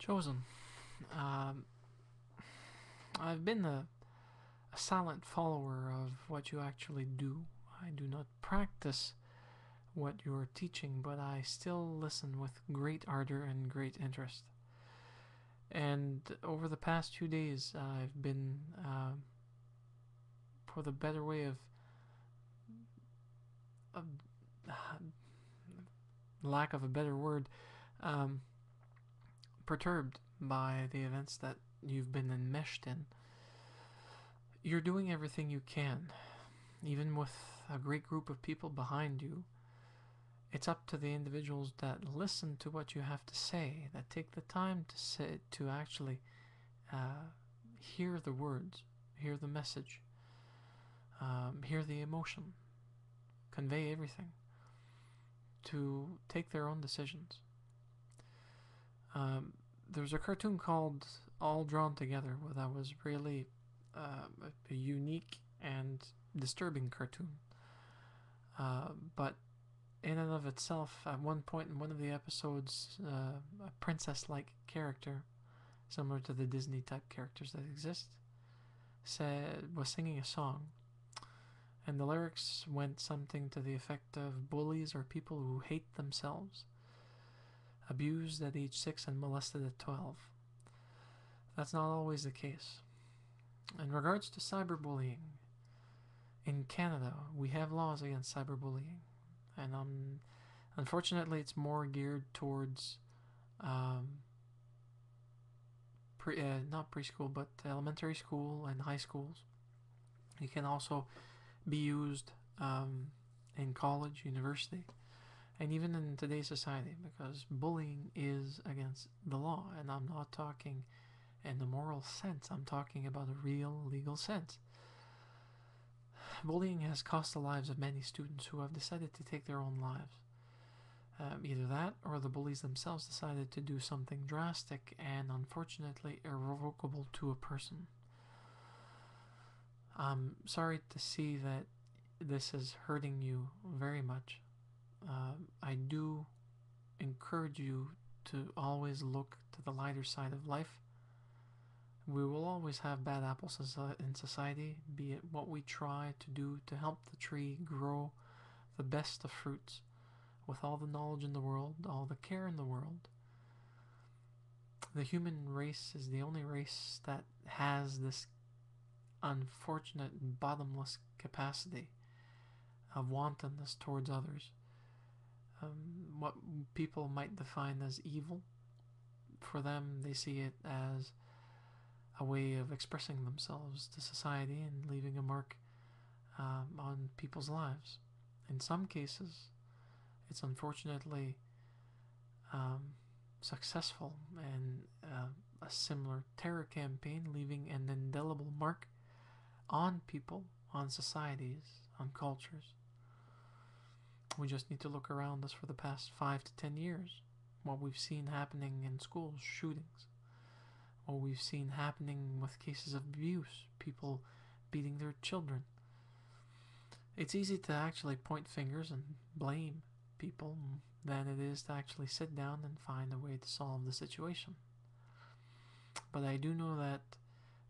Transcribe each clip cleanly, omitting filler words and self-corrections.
Chosen. Um, I've been a silent follower of what you actually do. I do not practice what you're teaching, but I still listen with great ardor and great interest. And over the past few days, I've been, for the better way of lack of a better word, um, perturbed by the events that you've been enmeshed in. You're doing everything you can, even with a great group of people behind you. It's up to the individuals that listen to what you have to say, that take the time to say, to actually hear the words, hear the message, hear the emotion, convey everything, to take their own decisions. There's a cartoon called All Drawn Together that was really a unique and disturbing cartoon. But in and of itself, at one point in one of the episodes, a princess-like character, similar to the Disney type characters that exist, was singing a song, and the lyrics went something to the effect of bullies are people who hate themselves, abused at age 6 and molested at 12. That's not always the case. In regards to cyberbullying, in Canada, we have laws against cyberbullying, and unfortunately, it's more geared towards not preschool, but elementary school and high schools. It can also be used in college, university, and even in today's society, because bullying is against the law, and I'm not talking in the moral sense, I'm talking about a real legal sense. Bullying has cost the lives of many students who have decided to take their own lives. Either that, or the bullies themselves decided to do something drastic and unfortunately irrevocable to a person. I'm sorry to see that this is hurting you very much. I do encourage you to always look to the lighter side of life. We will always have bad apples in society, be it what we try to do to help the tree grow the best of fruits, with all the knowledge in the world, all the care in the world. The human race is the only race that has this unfortunate bottomless capacity of wantonness towards others. What people might define as evil, for them they see it as a way of expressing themselves to society and leaving a mark on people's lives. In some cases, it's unfortunately successful, and a similar terror campaign leaving an indelible mark on people, on societies, on cultures. We just need to look around us for the past 5 to 10 years. What we've seen happening in schools, shootings. What we've seen happening with cases of abuse, people beating their children. It's easy to actually point fingers and blame people than it is to actually sit down and find a way to solve the situation. But I do know that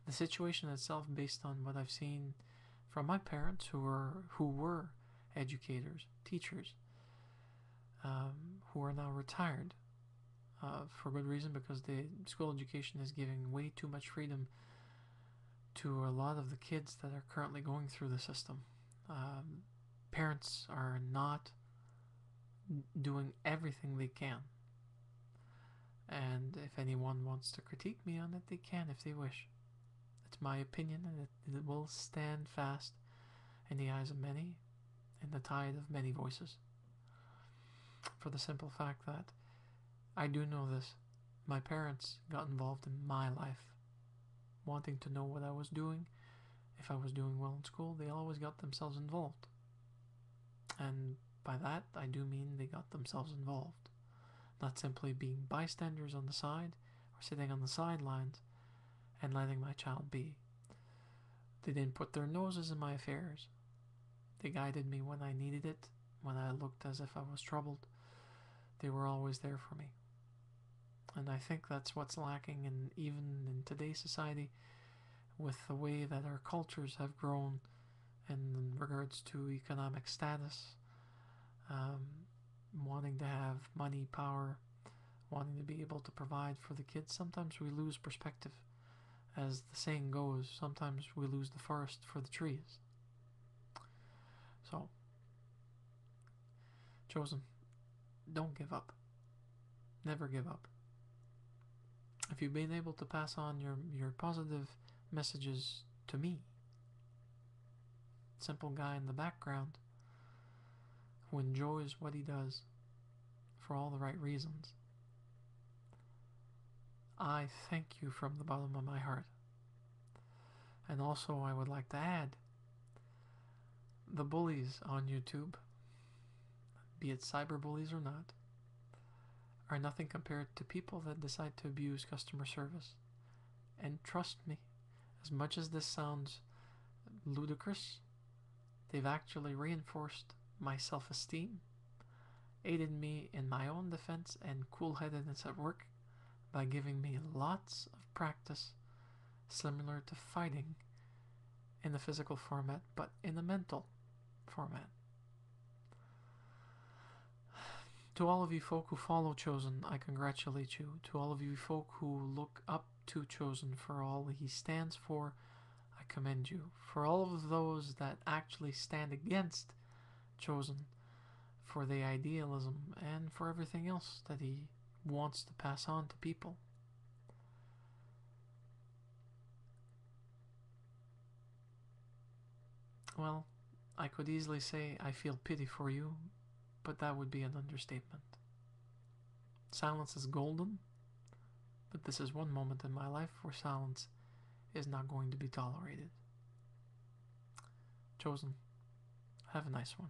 the situation itself, based on what I've seen from my parents who were educators, teachers, who are now retired, for good reason, because the school education is giving way too much freedom to a lot of the kids that are currently going through the system. Parents are not doing everything they can, and if anyone wants to critique me on it, they can if they wish. It's my opinion, and it will stand fast in the eyes of many, in the tide of many voices, for the simple fact that I do know this. My parents got involved in my life, wanting to know what I was doing. If I was doing well in school, they always got themselves involved. And by that, I do mean they got themselves involved. Not simply being bystanders on the side, or sitting on the sidelines and letting my child be. They didn't put their noses in my affairs. They guided me when I needed it, when I looked as if I was troubled. They were always there for me. And I think that's what's lacking even in today's society, with the way that our cultures have grown in regards to economic status, um, wanting to have money, power, wanting to be able to provide for the kids. Sometimes we lose perspective. As the saying goes, sometimes we lose the forest for the trees. So, Chosen, don't give up. Never give up. If you've been able to pass on your positive messages to me, simple guy in the background who enjoys what he does for all the right reasons, I thank you from the bottom of my heart. And also, I would like to add, the bullies on YouTube, be it cyberbullies or not, are nothing compared to people that decide to abuse customer service. And trust me, as much as this sounds ludicrous, they've actually reinforced my self-esteem, aided me in my own defense and cool-headedness at work by giving me lots of practice, similar to fighting in the physical format, but in a mental format. To all of you folk who follow Chosen, I congratulate you. To all of you folk who look up to Chosen for all he stands for, I commend you. For all of those that actually stand against Chosen, for the idealism and for everything else that he wants to pass on to people, well, I could easily say I feel pity for you, but that would be an understatement. Silence is golden, but this is one moment in my life where silence is not going to be tolerated. Chosen, have a nice one.